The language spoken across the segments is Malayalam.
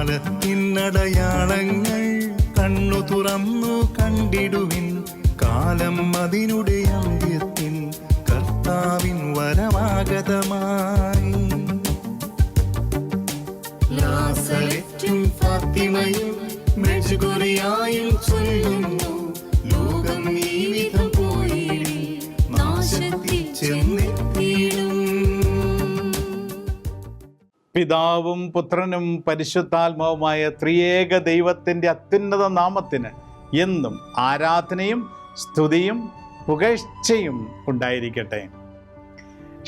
കാലത്തിനടയാളങ്ങൾ കണ്ണു തുറന്നു കണ്ടിടുവിൻ. കാലം അതിനുടെ അന്ത്യത്തിൽ കർത്താവിൻ വരമാഗതമായി. നാസറെത്തും ഫാത്തിമയും മെഴുകുറിയായും ചൊല്ലുന്നു, ലോകം ഈ വിധം പോയിടി നാശത്തിൽ ചെന്നെത്തിയിടും. പിതാവും പുത്രനും പരിശുദ്ധാത്മാവുമായ ത്രിയേക ദൈവത്തിൻ്റെ അത്യുന്നത നാമത്തിന് എന്നും ആരാധനയും സ്തുതിയും പുകഴ്ചയും ഉണ്ടായിരിക്കട്ടെ.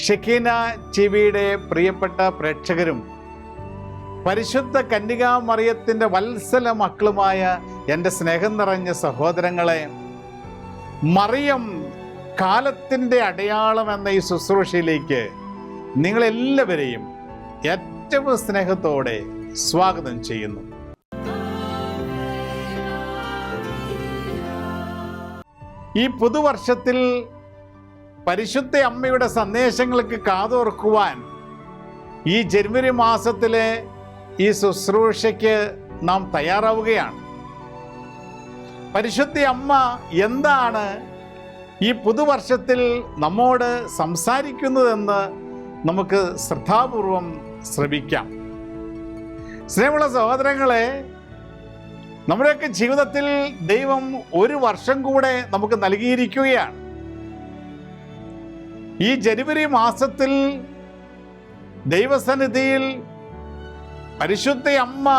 ഷെക്കീന ടിവിയുടെ പ്രിയപ്പെട്ട പ്രേക്ഷകരും പരിശുദ്ധ കന്യകാമറിയത്തിൻ്റെ വത്സല മക്കളുമായ എൻ്റെ സ്നേഹം നിറഞ്ഞ സഹോദരങ്ങളെ, മറിയം കാലത്തിൻ്റെ അടയാളം എന്ന ഈ ശുശ്രൂഷയിലേക്ക് നിങ്ങളെല്ലാവരെയും ഏറ്റവും സ്നേഹത്തോടെ സ്വാഗതം ചെയ്യുന്നു. ഈ പുതുവർഷത്തിൽ പരിശുദ്ധ അമ്മയുടെ സന്ദേശങ്ങൾക്ക് കാതോർക്കുവാൻ ഈ ജനുവരി മാസത്തിലെ ഈ ശുശ്രൂഷയ്ക്ക് നാം തയ്യാറാവുകയാണ്. പരിശുദ്ധ അമ്മ എന്താണ് ഈ പുതുവർഷത്തിൽ നമ്മോട് സംസാരിക്കുന്നതെന്ന് നമുക്ക് ശ്രദ്ധാപൂർവം ശ്രമിക്കാം. സ്നേഹമുള്ള സഹോദരങ്ങളെ, നമ്മുടെയൊക്കെ ജീവിതത്തിൽ ദൈവം ഒരു വർഷം കൂടെ നമുക്ക് നൽകിയിരിക്കുകയാണ്. ഈ ജനുവരി മാസത്തിൽ ദൈവസന്നിധിയിൽ പരിശുദ്ധ അമ്മ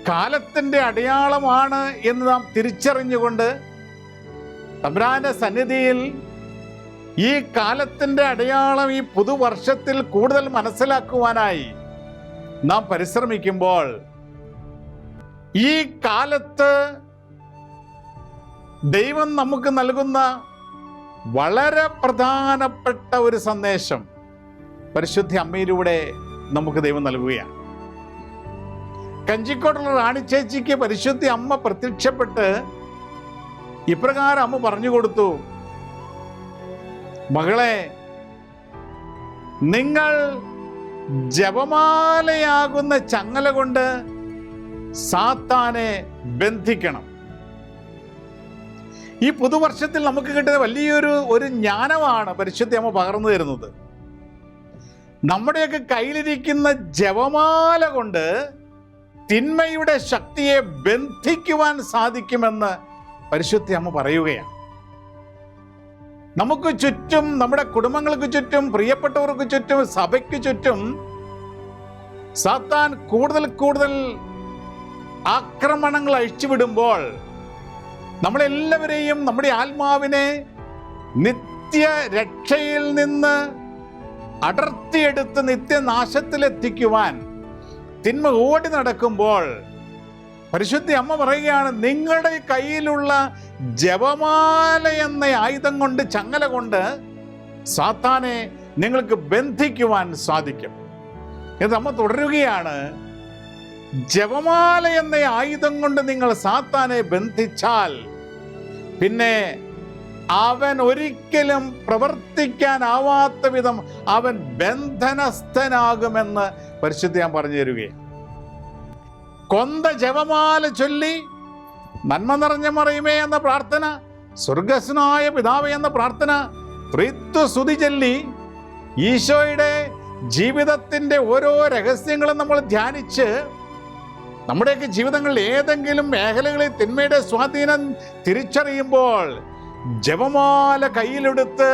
കാലത്തിൻ്റെ അടയാളമാണ് എന്ന് നാം തിരിച്ചറിഞ്ഞുകൊണ്ട് തമ്പുരാന്റെ സന്നിധിയിൽ ഈ കാലത്തിൻ്റെ അടയാളം ഈ പുതുവർഷത്തിൽ കൂടുതൽ മനസ്സിലാക്കുവാനായി നാം പരിശ്രമിക്കുമ്പോൾ, ഈ കാലത്ത് ദൈവം നമുക്ക് നൽകുന്ന വളരെ പ്രധാനപ്പെട്ട ഒരു സന്ദേശം പരിശുദ്ധ അമ്മയിലൂടെ നമുക്ക് ദൈവം നൽകുകയാണ്. കഞ്ചിക്കോട്ടുള്ള റാണി ചേച്ചിക്ക് പരിശുദ്ധ അമ്മ പ്രത്യക്ഷപ്പെട്ട് ഇപ്രകാരം അമ്മ പറഞ്ഞു കൊടുത്തു: മകളെ, നിങ്ങൾ ജപമാലയാകുന്ന ചങ്ങല കൊണ്ട് സാത്താനെ ബന്ധിക്കണം. ഈ പുതുവർഷത്തിൽ നമുക്ക് കിട്ടുന്ന വലിയൊരു ജ്ഞാനമാണ് പരിശുദ്ധ അമ്മ പകർന്നു തരുന്നത്. നമ്മുടെയൊക്കെ കയ്യിലിരിക്കുന്ന ജപമാല കൊണ്ട് തിന്മയുടെ ശക്തിയെ ബന്ധിക്കുവാൻ സാധിക്കുമെന്ന് പരിശുദ്ധ അമ്മ പറയുകയാണ്. നമുക്ക് ചുറ്റും, നമ്മുടെ കുടുംബങ്ങൾക്ക് ചുറ്റും, പ്രിയപ്പെട്ടവർക്ക് ചുറ്റും, സഭയ്ക്ക് ചുറ്റും സാത്താൻ കൂടുതൽ ആക്രമണങ്ങൾ അഴിച്ചുവിടുമ്പോൾ നമ്മളെല്ലാവരെയും, നമ്മുടെ ആത്മാവിനെ നിത്യ രക്ഷയിൽ നിന്ന് അടർത്തിയെടുത്ത് നിത്യനാശത്തിലെത്തിക്കുവാൻ തിന്മ ഓടി നടക്കുമ്പോൾ പരിശുദ്ധ അമ്മ പറയുകയാണ്, നിങ്ങളുടെ കയ്യിലുള്ള ജപമാല എന്ന ആയുധം കൊണ്ട്, ചങ്ങല കൊണ്ട് സാത്താനെ നിങ്ങൾക്ക് ബന്ധിക്കുവാൻ സാധിക്കും. ഇത് അമ്മ തുടരുകയാണ്, ജപമാല എന്ന ആയുധം കൊണ്ട് നിങ്ങൾ സാത്താനെ ബന്ധിച്ചാൽ പിന്നെ അവൻ ഒരിക്കലും പ്രവർത്തിക്കാനാവാത്ത വിധം അവൻ ബന്ധനസ്ഥനാകുമെന്ന് പരിശുദ്ധ ഞാൻ പറഞ്ഞു തരികയാണ്. കൊന്ത ജപമാല ചൊല്ലി, നന്മ നിറഞ്ഞ മറിയമേ എന്ന പ്രാർത്ഥന, സ്വർഗസ്വനായ പിതാവേ എന്ന പ്രാർത്ഥന, ത്രിത്വസ്തുതി ചൊല്ലി ഈശോയുടെ ജീവിതത്തിൻ്റെ ഓരോ രഹസ്യങ്ങളും നമ്മൾ ധ്യാനിച്ച് നമ്മുടെയൊക്കെ ജീവിതങ്ങളിൽ ഏതെങ്കിലും മേഖലകളിൽ തിന്മയുടെ സ്വാധീനം തിരിച്ചറിയുമ്പോൾ ജപമാല കയ്യിലെടുത്ത്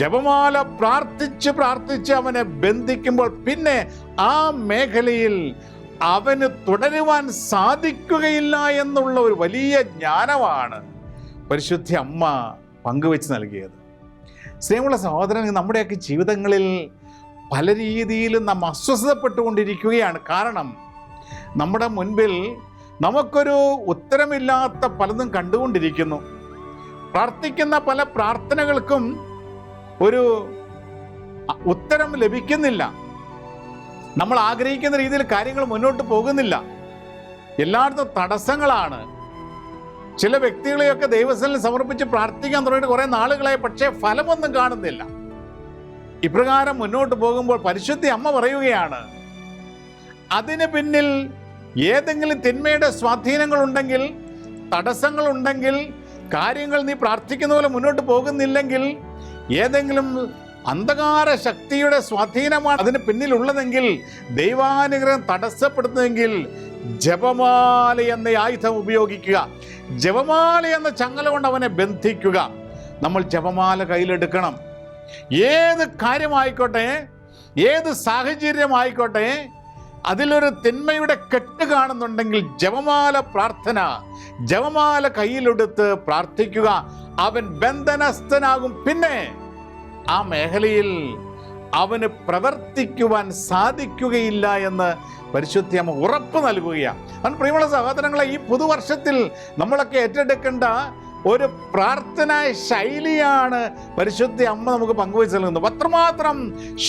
ജപമാല പ്രാർത്ഥിച്ച് അവനെ ബന്ധിക്കുമ്പോൾ പിന്നെ ആ മേഖലയിൽ അവന് തുടരുവാൻ സാധിക്കുകയില്ല എന്നുള്ള ഒരു വലിയ ജ്ഞാനമാണ് പരിശുദ്ധ അമ്മ പങ്കുവെച്ച് നൽകിയത്. സ്നേഹമുള്ള സഹോദരങ്ങൾ, നമ്മുടെയൊക്കെ ജീവിതങ്ങളിൽ പല രീതിയിലും നാം അസ്വസ്ഥപ്പെട്ടുകൊണ്ടിരിക്കുകയാണ്. കാരണം നമ്മുടെ മുൻപിൽ നമുക്കൊരു ഉത്തരമില്ലാത്ത പലതും കണ്ടുകൊണ്ടിരിക്കുന്നു. പ്രാർത്ഥിക്കുന്ന പല പ്രാർത്ഥനകൾക്കും ഒരു ഉത്തരം ലഭിക്കുന്നില്ല. നമ്മൾ ആഗ്രഹിക്കുന്ന രീതിയിൽ കാര്യങ്ങൾ മുന്നോട്ട് പോകുന്നില്ല. എല്ലായിടത്തും തടസ്സങ്ങളാണ്. ചില വ്യക്തികളെയൊക്കെ ദൈവസന്നിധിയിൽ സമർപ്പിച്ച് പ്രാർത്ഥിക്കാൻ തുടങ്ങിയിട്ട് കുറെ നാളുകളായി, പക്ഷേ ഫലമൊന്നും കാണുന്നില്ല. ഇപ്രകാരം മുന്നോട്ട് പോകുമ്പോൾ പരിശുദ്ധ അമ്മ പറയുകയാണ്, അതിന് പിന്നിൽ ഏതെങ്കിലും തിന്മയുടെ സ്വാധീനങ്ങളുണ്ടെങ്കിൽ, തടസ്സങ്ങളുണ്ടെങ്കിൽ, കാര്യങ്ങൾ നീ പ്രാർത്ഥിക്കുന്ന പോലെ മുന്നോട്ട് പോകുന്നില്ലെങ്കിൽ, ഏതെങ്കിലും അന്ധകാര ശക്തിയുടെ സ്വാധീനമാണ് അതിന് പിന്നിലുള്ളതെങ്കിൽ, ദൈവാനുഗ്രഹം തടസ്സപ്പെടുത്തുന്നെങ്കിൽ ജപമാല എന്ന ആയുധം ഉപയോഗിക്കുക. ജപമാല എന്ന ചങ്ങല കൊണ്ട് അവനെ ബന്ധിക്കുക. നമ്മൾ ജപമാല കയ്യിലെടുക്കണം. ഏത് കാര്യമായിക്കോട്ടെ, ഏത് സാഹചര്യമായിക്കോട്ടെ, അതിലൊരു തിന്മയുടെ കെട്ട് കാണുന്നുണ്ടെങ്കിൽ ജപമാല പ്രാർത്ഥന, ജപമാല കയ്യിലെടുത്ത് പ്രാർത്ഥിക്കുക. അവൻ ബന്ധനസ്ഥനാകും. പിന്നെ ആ മേഖലയിൽ അവന് പ്രവർത്തിക്കുവാൻ സാധിക്കുകയില്ല എന്ന് പരിശുദ്ധ അമ്മ ഉറപ്പ് നൽകുകയാണ്. അവൻ പ്രിയമുള്ള സഹോദരങ്ങളെ, ഈ പുതുവർഷത്തിൽ നമ്മളൊക്കെ ഏറ്റെടുക്കേണ്ട ഒരു പ്രാർത്ഥനാ ശൈലിയാണ് പരിശുദ്ധ അമ്മ നമുക്ക് പങ്കുവച്ച് നൽകുന്നത്. അത്രമാത്രം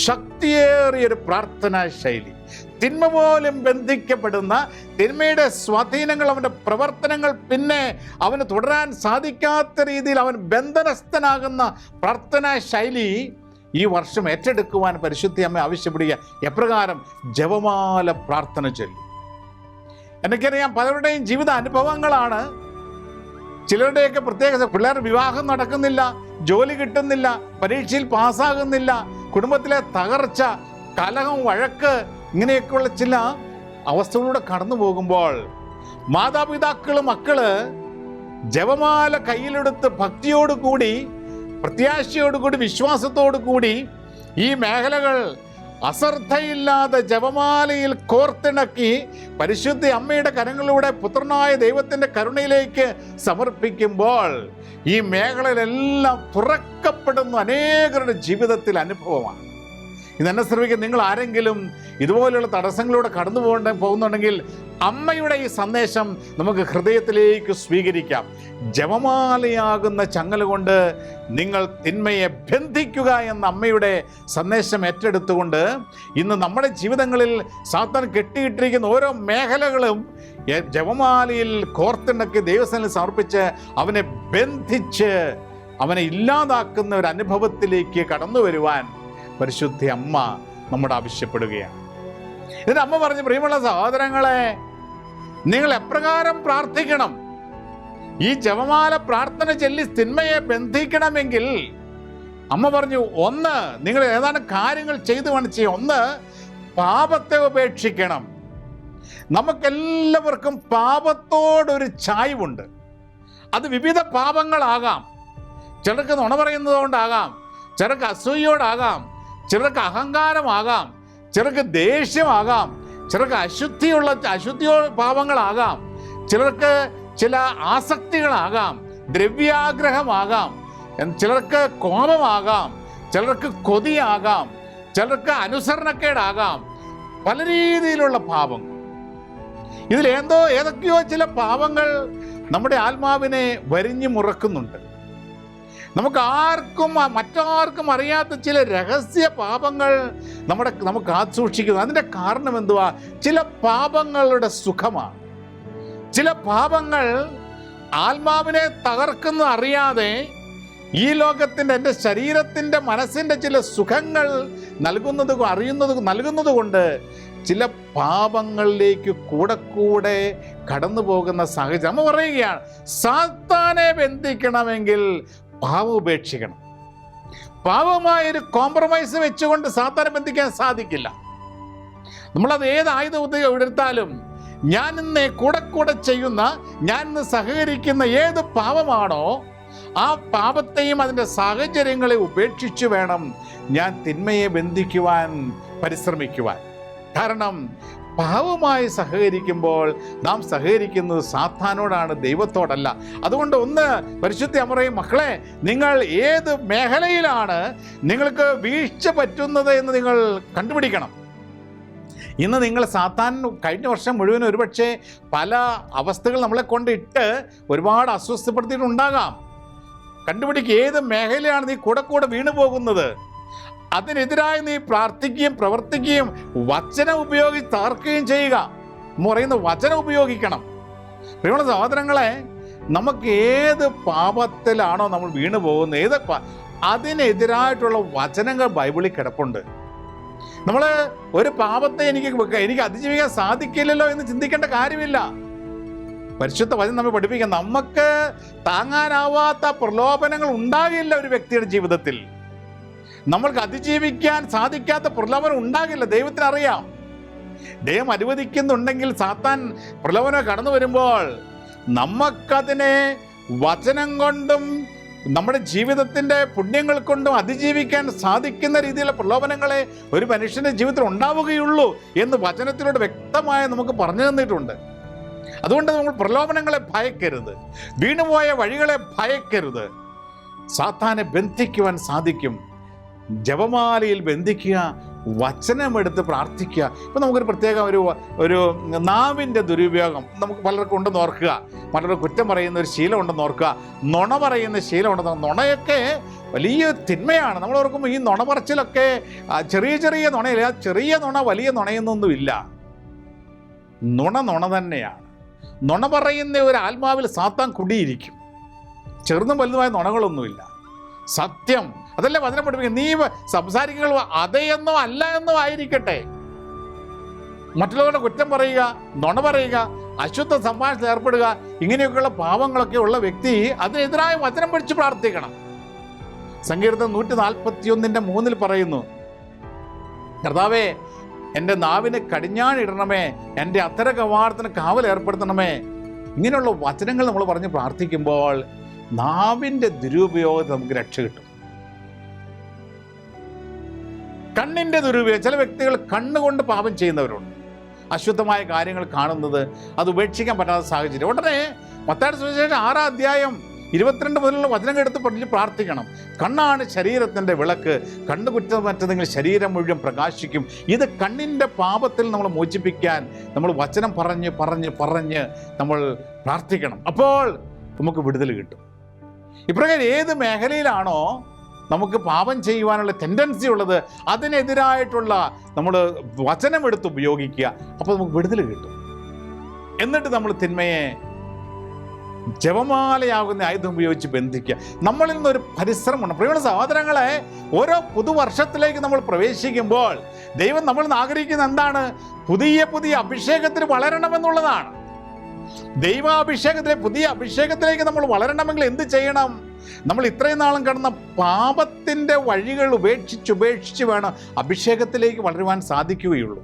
ശക്തിയേറിയൊരു പ്രാർത്ഥനാ ശൈലി. തിന്മ പോലും ബന്ധിക്കപ്പെടുന്ന, തിന്മയുടെ സ്വാധീനങ്ങൾ, അവൻ്റെ പ്രവർത്തനങ്ങൾ പിന്നെ അവന് തുടരാൻ സാധിക്കാത്ത രീതിയിൽ അവൻ ബന്ധനസ്ഥനാകുന്ന പ്രാർത്ഥനാ ശൈലി ഈ വർഷം ഏറ്റെടുക്കുവാൻ പരിശുദ്ധ അമ്മ ആവശ്യപ്പെടുക. എപ്രകാരം? ജപമാല പ്രാർത്ഥന ചൊല്ലി. എനിക്കറിയാം, പലരുടെയും ജീവിത അനുഭവങ്ങളാണ്. ചിലരുടെയൊക്കെ പ്രത്യേക പിള്ളേർ വിവാഹം നടക്കുന്നില്ല, ജോലി കിട്ടുന്നില്ല, പരീക്ഷയിൽ പാസ്സാകുന്നില്ല, കുടുംബത്തിലെ തകർച്ച, കലഹം, വഴക്ക്, ഇങ്ങനെയൊക്കെയുള്ള ചില അവസ്ഥകളിലൂടെ കടന്നു പോകുമ്പോൾ മാതാപിതാക്കള്, മക്കള് ജപമാല കയ്യിലെടുത്ത് ഭക്തിയോടുകൂടി, പ്രത്യാശയോടുകൂടി, വിശ്വാസത്തോടു കൂടി ഈ മേഖലകൾ അശ്രദ്ധയില്ലാതെ ജപമാലയിൽ കോർത്തിണക്കി പരിശുദ്ധ അമ്മയുടെ കരങ്ങളിലൂടെ പുത്രനായ ദൈവത്തിൻ്റെ കരുണയിലേക്ക് സമർപ്പിക്കുമ്പോൾ ഈ മേഖലയിലെല്ലാം തുറക്കപ്പെടുന്ന അനേകരുടെ ജീവിതത്തിൽ അനുഭവമാണ്. ഇതെന്നെ ശ്രമിക്കുക. നിങ്ങൾ ആരെങ്കിലും ഇതുപോലെയുള്ള തടസ്സങ്ങളിലൂടെ കടന്നു പോകുന്നുണ്ടെങ്കിൽ അമ്മയുടെ ഈ സന്ദേശം നമുക്ക് ഹൃദയത്തിലേക്ക് സ്വീകരിക്കാം. ജപമാലയാകുന്ന ചങ്ങല കൊണ്ട് നിങ്ങൾ തിന്മയെ ബന്ധിക്കുക എന്ന അമ്മയുടെ സന്ദേശം ഏറ്റെടുത്തുകൊണ്ട് ഇന്ന് നമ്മുടെ ജീവിതങ്ങളിൽ സാത്താൻ കെട്ടിയിട്ടിരിക്കുന്ന ഓരോ മേഖലകളും ജപമാലയിൽ കോർത്തിണക്കി ദൈവസന്നിധിയിൽ സമർപ്പിച്ച് അവനെ ബന്ധിച്ച് അവനെ ഇല്ലാതാക്കുന്ന ഒരു അനുഭവത്തിലേക്ക് കടന്നു വരുവാൻ പരിശുദ്ധ അമ്മ നമ്മോട് ആവശ്യപ്പെടുകയാണ്. ഇതിന് അമ്മ പറഞ്ഞു, പ്രിയമുള്ള സഹോദരങ്ങളെ, നിങ്ങൾ എപ്രകാരം പ്രാർത്ഥിക്കണം? ഈ ജപമാല പ്രാർത്ഥന ചൊല്ലി തിന്മയെ ബന്ധിക്കണമെങ്കിൽ അമ്മ പറഞ്ഞു, ഒന്ന്, നിങ്ങൾ ഏതാനും കാര്യങ്ങൾ ചെയ്തു കാണിച്ച്. ഒന്ന്, പാപത്തെ ഉപേക്ഷിക്കണം. നമുക്കെല്ലാവർക്കും പാപത്തോടൊരു ചായ്വുണ്ട്. അത് വിവിധ പാപങ്ങളാകാം. ചിലർക്ക് നുണ പറയുന്നത് കൊണ്ടാകാം, ചിലർക്ക് അസൂയോടാകാം, ചിലർക്ക് അഹങ്കാരമാകാം, ചിലർക്ക് ദേഷ്യമാകാം, ചിലർക്ക് അശുദ്ധിയോ പാപങ്ങളാകാം, ചിലർക്ക് ചില ആസക്തികളാകാം, ദ്രവ്യാഗ്രഹമാകാം, ചിലർക്ക് കോപമാകാം, ചിലർക്ക് കൊതിയാകാം, ചിലർക്ക് അനുസരണക്കേടാകാം, പല രീതിയിലുള്ള പാപങ്ങൾ. ഏതൊക്കെയോ ചില പാപങ്ങൾ നമ്മുടെ ആത്മാവിനെ വരിഞ്ഞു മുറക്കുന്നുണ്ട്. മറ്റാർക്കും അറിയാത്ത ചില രഹസ്യ പാപങ്ങൾ നമുക്ക് കാത്തുസൂക്ഷിക്കുന്നു. അതിൻ്റെ കാരണം എന്തുവാ? ചില പാപങ്ങളുടെ സുഖമാണ്. ചില പാപങ്ങൾ ആത്മാവിനെ തകർക്കുന്ന അറിയാതെ ഈ ലോകത്തിൻ്റെ, എൻ്റെ ശരീരത്തിൻ്റെ, മനസ്സിൻ്റെ ചില സുഖങ്ങൾ നൽകുന്നത് കൊണ്ട് ചില പാപങ്ങളിലേക്ക് കൂടെ കടന്നു പോകുന്ന സാഹചര്യം. അമ്മ പറയുകയാണ്, സാത്താനെ ബന്ധിക്കണമെങ്കിൽ പാവം ഉപേക്ഷിക്കണം. പാവമായൊരു കോംപ്രമൈസ് വെച്ചുകൊണ്ട് സാത്താനെ ബന്ധിക്കാൻ സാധിക്കില്ല. നമ്മളത് ഏത് ആയുധം എടുത്താലും ഞാൻ ഇന്ന് കൂടെ ചെയ്യുന്ന, ഞാൻ ഇന്ന് സഹകരിക്കുന്ന ഏത് പാവമാണോ ആ പാപത്തെയും അതിൻ്റെ സാഹചര്യങ്ങളെ ഉപേക്ഷിച്ചു വേണം ഞാൻ തിന്മയെ ബന്ധിക്കുവാൻ പരിശ്രമിക്കുവാൻ. കാരണം പാവമായി സഹകരിക്കുമ്പോൾ നാം സഹകരിക്കുന്നത് സാത്താനോടാണ്, ദൈവത്തോടല്ല. അതുകൊണ്ട് ഒന്ന്, പരിശുദ്ധ അമ്മ പറയും, മക്കളെ, നിങ്ങൾ ഏത് മേഖലയിലാണ് നിങ്ങൾക്ക് വീഴ്ച പറ്റുന്നത് എന്ന് നിങ്ങൾ കണ്ടുപിടിക്കണം. ഇന്ന് നിങ്ങൾ സാത്താൻ കഴിഞ്ഞ വർഷം മുഴുവൻ ഒരുപക്ഷെ പല അവസ്ഥകൾ നമ്മളെ കൊണ്ടിട്ട് ഒരുപാട് അസ്വസ്ഥപ്പെടുത്തിയിട്ടുണ്ടാകാം. കണ്ടുപിടിക്കുക, ഏത് മേഖലയാണ് നീ കൂടെ വീണു പോകുന്നത്. അതിനെതിരായി നീ പ്രാർത്ഥിക്കുകയും പ്രവർത്തിക്കുകയും വചനം ഉപയോഗിച്ച് തകർക്കുകയും ചെയ്യുക. എന്ന് പറയുന്ന വചനം ഉപയോഗിക്കണം. പ്രിയമുള്ള സഹോദരങ്ങളെ, നമുക്ക് ഏത് പാപത്തിലാണോ നമ്മൾ വീണു പോകുന്നത്, അതിനെതിരായിട്ടുള്ള വചനങ്ങൾ ബൈബിളിൽ കിടപ്പുണ്ട്. നമ്മൾ ഒരു പാപത്തെ എനിക്ക് അതിജീവിക്കാൻ സാധിക്കില്ലല്ലോ എന്ന് ചിന്തിക്കേണ്ട കാര്യമില്ല. പരിശുദ്ധ വചനം നമ്മെ പഠിപ്പിക്കുക, നമുക്ക് താങ്ങാനാവാത്ത പ്രലോഭനങ്ങൾ ഉണ്ടാകില്ല ഒരു വ്യക്തിയുടെ ജീവിതത്തിൽ. നമ്മൾക്ക് അതിജീവിക്കാൻ സാധിക്കാത്ത പ്രലോഭനം ഉണ്ടാകില്ല. ദൈവത്തിന് അറിയാം. ദൈവം അനുവദിക്കുന്നുണ്ടെങ്കിൽ സാത്താൻ പ്രലോഭനം കടന്നു വരുമ്പോൾ നമുക്കതിനെ വചനം കൊണ്ടും നമ്മുടെ ജീവിതത്തിൻ്റെ പുണ്യങ്ങൾ കൊണ്ടും അതിജീവിക്കാൻ സാധിക്കുന്ന രീതിയിലുള്ള പ്രലോഭനങ്ങളെ ഒരു മനുഷ്യൻ്റെ ജീവിതത്തിൽ ഉണ്ടാവുകയുള്ളൂ എന്ന് വചനത്തിലൂടെ വ്യക്തമായി നമുക്ക് പറഞ്ഞു തന്നിട്ടുണ്ട്. അതുകൊണ്ട് നമ്മൾ പ്രലോഭനങ്ങളെ ഭയക്കരുത്, വീണുപോയ വഴികളെ ഭയക്കരുത്. സാത്താനെ ബന്ധിക്കുവാൻ സാധിക്കും. ജപമാലയിൽ ബന്ധിക്കുക, വചനമെടുത്ത് പ്രാർത്ഥിക്കുക. ഇപ്പം നമുക്കൊരു പ്രത്യേക ഒരു നാവിൻ്റെ ദുരുപയോഗം നമുക്ക് പലർക്കും ഉണ്ടെന്ന് ഓർക്കുക. പലരും കുറ്റം പറയുന്ന ഒരു ശീലം ഉണ്ടെന്ന് ഓർക്കുക. നുണ പറയുന്ന ശീലം ഉണ്ടെന്ന്. നുണയൊക്കെ വലിയ തിന്മയാണ്. നമ്മൾ ഓർക്കുമ്പോൾ ഈ നുണ പറച്ചിലൊക്കെ ചെറിയ ചെറിയ നുണയില്ല. ചെറിയ നുണ വലിയ നുണയൊന്നൊന്നുമില്ല. നുണ തന്നെയാണ്. നുണ പറയുന്ന ഒരു ആത്മാവിൽ സാത്താൻ കുടിയിരിക്കും. ചെറുതും വലുതുമായ നുണകളൊന്നുമില്ല. സത്യം അതല്ലേ വചനം പഠിപ്പിക്കുക. നീ സംസാരിക്കുക അതെയെന്നോ അല്ല എന്നോ ആയിരിക്കട്ടെ. മറ്റുള്ളവരുടെ കുറ്റം പറയുക, നുണ പറയുക, അശുദ്ധ സംഭാഷണത്തിൽ ഏർപ്പെടുക, ഇങ്ങനെയൊക്കെയുള്ള പാവങ്ങളൊക്കെ ഉള്ള വ്യക്തി അതിനെതിരായ വചനം പഠിച്ച് പ്രാർത്ഥിക്കണം. സങ്കീർത്തനം 141:3 പറയുന്നു, കർത്താവേ എൻ്റെ നാവിന് കടിഞ്ഞാണിടണമേ, എൻ്റെ അത്തര കവാടത്തിന് കാവൽ ഏർപ്പെടുത്തണമേ. ഇങ്ങനെയുള്ള വചനങ്ങൾ നമ്മൾ പറഞ്ഞ് പ്രാർത്ഥിക്കുമ്പോൾ നാവിൻ്റെ ദുരുപയോഗത്തിൽ നമുക്ക് രക്ഷ കിട്ടും. കണ്ണിൻ്റെ ദുരുപയോഗം, ചില വ്യക്തികൾ കണ്ണുകൊണ്ട് പാപം ചെയ്യുന്നവരുണ്ട്. അശുദ്ധമായ കാര്യങ്ങൾ കാണുന്നത്, അത് ഉപേക്ഷിക്കാൻ പറ്റാത്ത സാഹചര്യം. ഉടനെ മത്തായിയുടെ സുവിശേഷം 6-ാം അധ്യായം 22 മുതലുള്ള വചനങ്ങൾ എടുത്ത് പഠിച്ച് പ്രാർത്ഥിക്കണം. കണ്ണാണ് ശരീരത്തിൻ്റെ വിളക്ക്, കണ്ണു കുറ്റമറ്റതെങ്കിൽ ശരീരം മുഴുവൻ പ്രകാശിക്കും. ഇത് കണ്ണിൻ്റെ പാപത്തിൽ നമ്മൾ മോചിപ്പിക്കാൻ നമ്മൾ വചനം പറഞ്ഞ് നമ്മൾ പ്രാർത്ഥിക്കണം. അപ്പോൾ നമുക്ക് വിടുതൽ കിട്ടും. ഇപ്രകാരം ഏത് മേഖലയിലാണോ നമുക്ക് പാപം ചെയ്യുവാനുള്ള ടെൻഡൻസി ഉള്ളത്, അതിനെതിരായിട്ടുള്ള നമ്മൾ വചനമെടുത്ത് ഉപയോഗിക്കുക. അപ്പോൾ നമുക്ക് വിടുതൽ കിട്ടും. എന്നിട്ട് നമ്മൾ തിന്മയെ ജപമാലയാകുന്ന ആയുധം ഉപയോഗിച്ച് ബന്ധിക്കുക. നമ്മളിൽ നിന്നൊരു പരിശ്രമമുണ്ട്. പ്രിയമുള്ള സഹോദരങ്ങളെ, ഓരോ പുതുവർഷത്തിലേക്ക് നമ്മൾ പ്രവേശിക്കുമ്പോൾ ദൈവം നമ്മളിൽ നിന്ന് ആഗ്രഹിക്കുന്നത് എന്താണ്? പുതിയ അഭിഷേകത്തിന് വളരണമെന്നുള്ളതാണ്. പുതിയ അഭിഷേകത്തിലേക്ക് നമ്മൾ വളരണമെങ്കിൽ എന്ത് ചെയ്യണം? നമ്മൾ ഇത്രയും നാളും കടന്ന പാപത്തിൻ്റെ വഴികൾ ഉപേക്ഷിച്ച് വേണം അഭിഷേകത്തിലേക്ക് വളരുവാൻ സാധിക്കുകയുള്ളൂ.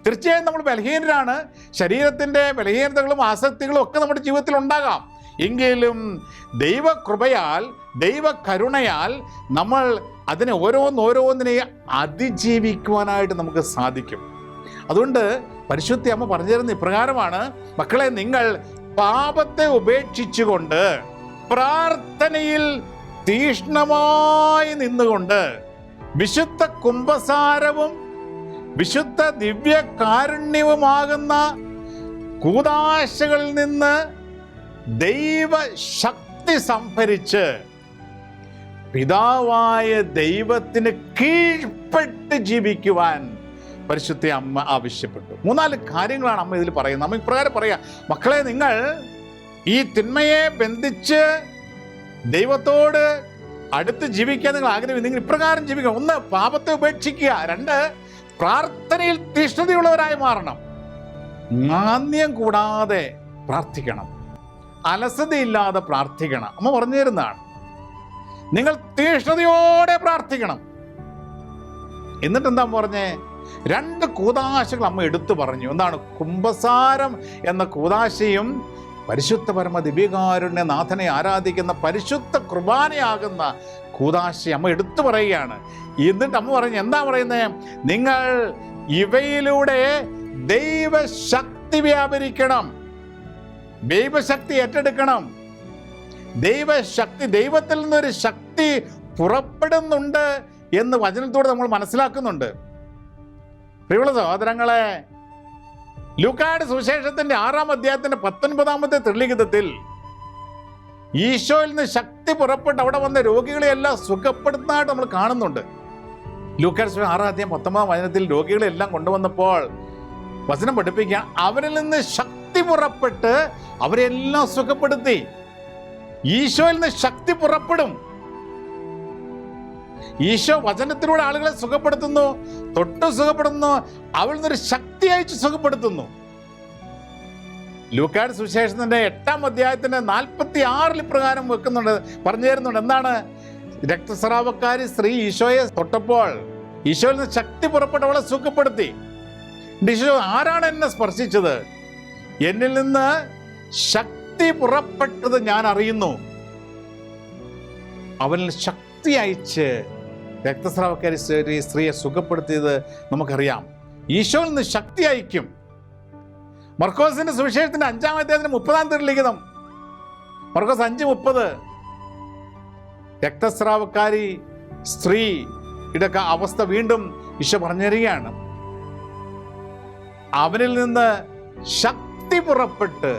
തീർച്ചയായും നമ്മൾ ബലഹീനരാണ്. ശരീരത്തിൻ്റെ ബലഹീനതകളും ആസക്തികളും ഒക്കെ നമ്മുടെ ജീവിതത്തിൽ ഉണ്ടാകാം. എങ്കിലും ദൈവകൃപയാൽ, ദൈവകരുണയാൽ നമ്മൾ അതിനെ ഓരോന്നിനെ അതിജീവിക്കുവാനായിട്ട് നമുക്ക് സാധിക്കും. അതുകൊണ്ട് പരിശുദ്ധ അമ്മ പറഞ്ഞു തരുന്ന ഇപ്രകാരമാണ്, മക്കളെ, നിങ്ങൾ പാപത്തെ ഉപേക്ഷിച്ചുകൊണ്ട് പ്രാർത്ഥനയിൽ തീഷ്ണമായി നിന്നുകൊണ്ട് വിശുദ്ധ കുംഭസാരവും വിശുദ്ധ ദിവ്യകാരുണ്യവുമാകുന്ന കൂദാശകളിൽ നിന്ന് ദൈവശക്തി സംഭരിച്ച് പിതാവായ ദൈവത്തിന് കീഴ്പ്പെട്ട് ജീവിക്കുവാൻ പരിശുദ്ധ അമ്മ ആവശ്യപ്പെട്ടു. 4 കാര്യങ്ങളാണ് അമ്മ ഇതിൽ പറയുന്നത്. അമ്മ ഇപ്രകാരം പറയാം, മക്കളെ, നിങ്ങൾ ഈ തിന്മയെ ബന്ധിച്ച് ദൈവത്തോട് അടുത്ത് ജീവിക്കാൻ നിങ്ങൾ ആഗ്രഹിക്കും. നിങ്ങൾ ഇപ്രകാരം ജീവിക്കുക. 1, പാപത്തെ ഉപേക്ഷിക്കുക. 2, പ്രാർത്ഥനയിൽ തീഷ്ണതയുള്ളവരായി മാറണം. മാന്യം കൂടാതെ പ്രാർത്ഥിക്കണം, അലസതയില്ലാതെ പ്രാർത്ഥിക്കണം. അമ്മ പറഞ്ഞു തരുന്നതാണ്. നിങ്ങൾ തീഷ്ണതയോടെ പ്രാർത്ഥിക്കണം. എന്നിട്ട് എന്താ പറഞ്ഞേ? 2 കൂദാശകൾ അമ്മ എടുത്തു പറഞ്ഞു. എന്താണ്? കുംഭസാരം എന്ന കൂദാശയും പരിശുദ്ധ പരമ ദിവ്യകാരുണ്യ നാഥനെ ആരാധിക്കുന്ന പരിശുദ്ധ കുർബാനയാകുന്ന കൂദാശ അമ്മ എടുത്തു പറയുകയാണ്. എന്നിട്ട് അമ്മ പറഞ്ഞു, എന്താ പറയുന്നത്? നിങ്ങൾ ഇവയിലൂടെ ദൈവശക്തി വ്യാപരിക്കണം, ദൈവശക്തി ഏറ്റെടുക്കണം. ദൈവത്തിൽ നിന്നൊരു ശക്തി പുറപ്പെടുന്നുണ്ട് എന്ന് വചനത്തോടെ നമ്മൾ മനസ്സിലാക്കുന്നുണ്ട്. പ്രിയമുള്ള സഹോദരങ്ങളെ, ലൂക്കായുടെ സുവിശേഷത്തിന്റെ 6-ാം അധ്യായത്തിന്റെ 19-ാമത്തെ തിരുലിഖിതത്തിൽ ഈശോയിൽ നിന്ന് ശക്തി പുറപ്പെട്ട് അവിടെ വന്ന രോഗികളെയെല്ലാം സുഖപ്പെടുത്തുന്നതായിട്ട് നമ്മൾ കാണുന്നുണ്ട്. ലൂക്കായുടെ 6-ാം അധ്യായം 19-ാം വചനത്തിൽ രോഗികളെല്ലാം കൊണ്ടുവന്നപ്പോൾ വചനം പഠിപ്പിക്കുക, അവരിൽ നിന്ന് ശക്തി പുറപ്പെട്ട് അവരെല്ലാം സുഖപ്പെടുത്തി. ഈശോയിൽ നിന്ന് ശക്തി പുറപ്പെടും. ഈശോ വചനത്തിലൂടെ ആളുകളെ സുഖപ്പെടുത്തുന്നു, തൊട്ട് സുഖപ്പെടുത്തുന്നു, അവൾ നിന്നൊരു ശക്തി അയച്ച് സുഖപ്പെടുത്തുന്നു. ലൂക്കായുടെ സുവിശേഷത്തിന്റെ 8-ാം അധ്യായത്തിന്റെ 46 ഇപ്രകാരം പറഞ്ഞു തരുന്നുണ്ട്. എന്താണ്? രക്തസ്രാവക്കാരി സ്ത്രീ ഈശോയെ തൊട്ടപ്പോൾ ഈശോയിൽ നിന്ന് ശക്തി പുറപ്പെട്ട് അവളെ സുഖപ്പെടുത്തി. ഈശോ, ആരാണ് എന്നെ സ്പർശിച്ചത്? എന്നിൽ നിന്ന് ശക്തി പുറപ്പെട്ടത് ഞാൻ അറിയുന്നു. അവനിൽ ശക്തി അയച്ച് രക്തസ്രാവക്കാരി സ്ത്രീയെ സുഖപ്പെടുത്തിയത് നമുക്കറിയാം. ഈശോയിൽ നിന്ന് ശക്തി അയക്കും. മർക്കോസിന്റെ സുവിശേഷത്തിന്റെ 5-ാം അധ്യായത്തിന്റെ 30-ാം തിരുലിഖിതം, മർക്കോസ് 5:30, രക്തസ്രാവക്കാരി സ്ത്രീയുടെ അവസ്ഥ വീണ്ടും ഈശോ പറഞ്ഞു തരികയാണ്. അവനിൽ നിന്ന് ശക്തി പുറപ്പെട്ട്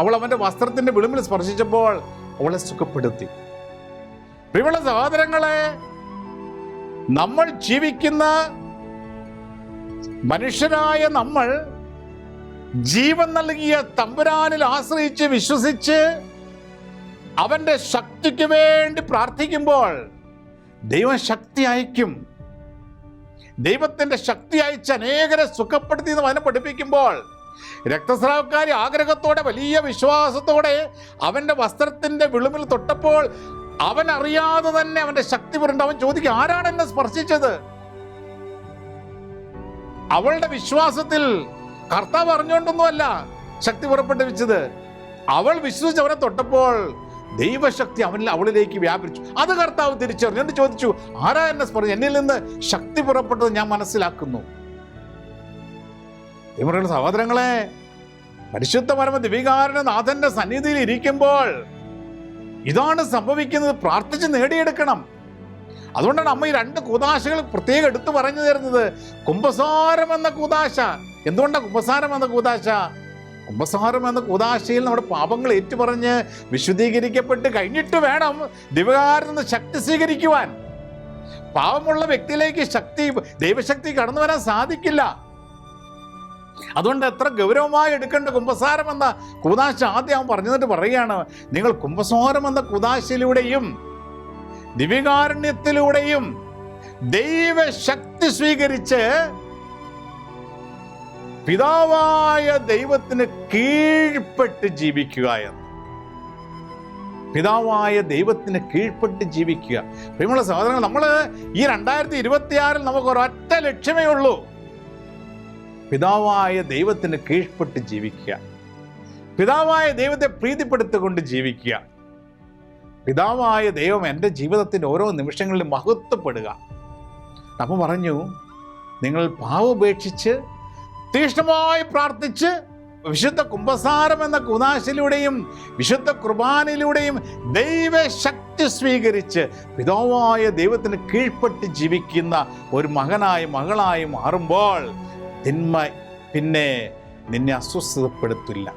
അവൾ അവന്റെ വസ്ത്രത്തിന്റെ വിളിമ്പിൽ സ്പർശിച്ചപ്പോൾ അവളെ സുഖപ്പെടുത്തി. പ്രിയമുള്ള സഹോദരങ്ങളെ, നമ്മൾ ജീവിക്കുന്ന മനുഷ്യരായ നമ്മൾ ജീവൻ നൽകിയ തമ്പുരാനിൽ ആശ്രയിച്ച് വിശ്വസിച്ച് അവന്റെ ശക്തിക്ക് വേണ്ടി പ്രാർത്ഥിക്കുമ്പോൾ ദൈവം ശക്തി അയക്കും. ദൈവത്തിന്റെ ശക്തി അയച്ച് അനേകരെ സുഖപ്പെടുത്തി എന്ന് വചനം പഠിപ്പിക്കുമ്പോൾ രക്തസ്രാവക്കാരി ആഗ്രഹത്തോടെ വലിയ വിശ്വാസത്തോടെ അവന്റെ വസ്ത്രത്തിന്റെ വിളുമ്പിൽ തൊട്ടപ്പോൾ അവൻ അറിയാതെ തന്നെ അവന്റെ ശക്തി പുറണ്ട്. അവൻ ചോദിക്കും, ആരാണ് എന്നെ സ്പർശിച്ചത്? അവളുടെ വിശ്വാസത്തിൽ കർത്താവ് അറിഞ്ഞുകൊണ്ടൊന്നുമല്ല ശക്തി പുറപ്പെട്ടു വെച്ചത്. അവൾ വിശ്വസിച്ച് അവനെ തൊട്ടപ്പോൾ ദൈവശക്തി അവളിലേക്ക് വ്യാപിച്ചു. അത് കർത്താവ് തിരിച്ചറിഞ്ഞു. എന്നിട്ട് ചോദിച്ചു, ആരാ എന്നെ സ്പർശിച്ചു? എന്നിൽ നിന്ന് ശക്തി പുറപ്പെട്ടത് ഞാൻ മനസ്സിലാക്കുന്നു. സഹോദരങ്ങളെ, പരിശുദ്ധ പരമ ദിവികാരണനാഥന്റെ സന്നിധിയിൽ ഇരിക്കുമ്പോൾ ഇതാണ് സംഭവിക്കുന്നത്. പ്രാർത്ഥിച്ച് നേടിയെടുക്കണം. അതുകൊണ്ടാണ് അമ്മ ഈ 2 കൂദാശകൾ പ്രത്യേകം എടുത്തു പറഞ്ഞു തരുന്നത്. കുംഭസാരം എന്ന കൂദാശ. എന്തുകൊണ്ടാണ് കുംഭസാരം എന്ന കൂദാശ? കുംഭസാരം എന്ന കൂദാശയിൽ നമ്മുടെ പാപങ്ങൾ ഏറ്റുപറഞ്ഞ് വിശുദ്ധീകരിക്കപ്പെട്ട് കഴിഞ്ഞിട്ട് വേണം ദിവ്യകാരണ ശക്തി സ്വീകരിക്കുവാൻ. പാപമുള്ള വ്യക്തിയിലേക്ക് ദൈവശക്തി കടന്നു വരാൻ സാധിക്കില്ല. അതുകൊണ്ട് എത്ര ഗൗരവമായി എടുക്കേണ്ട കുംഭസാരം എന്ന കൂദാശ ആദ്യം അവൻ പറഞ്ഞിട്ട് പറയുകയാണ്, നിങ്ങൾ കുംഭസാരം എന്ന കൂദാശയിലൂടെയും ദിവ്യകാരുണ്യത്തിലൂടെയും ദൈവശക്തി സ്വീകരിച്ച് പിതാവായ ദൈവത്തിന് കീഴ്പ്പെട്ട് ജീവിക്കുക എന്ന്. പിതാവായ ദൈവത്തിന് കീഴ്പ്പെട്ട് ജീവിക്കുക. പ്രിയമുള്ള സഹോദരങ്ങൾ, നമ്മൾ ഈ 2026 നമുക്ക് ഒരൊറ്റ ലക്ഷ്യമേ ഉള്ളൂ. പിതാവായ ദൈവത്തിന് കീഴ്പ്പെട്ട് ജീവിക്കുക. പിതാവായ ദൈവത്തെ പ്രീതിപ്പെടുത്തിക്കൊണ്ട് ജീവിക്കുക. പിതാവായ ദൈവം എൻ്റെ ജീവിതത്തിൻ്റെ ഓരോ നിമിഷങ്ങളിലും മഹത്വപ്പെടുക. അപ്പം പറഞ്ഞു, നിങ്ങൾ പാപപേക്ഷിച്ച് തീക്ഷ്ണമായി പ്രാർത്ഥിച്ച് വിശുദ്ധ കുംഭസാരം എന്ന കൂദാശയിലൂടെയും വിശുദ്ധ കുർബാനയിലൂടെയും ദൈവശക്തി സ്വീകരിച്ച് പിതാവായ ദൈവത്തിന് കീഴ്പ്പെട്ട് ജീവിക്കുന്ന ഒരു മകനായി മകളായി മാറുമ്പോൾ തിന്മ പിന്നെ നിന്നെ അസ്വസ്ഥപ്പെടുത്തില്ല.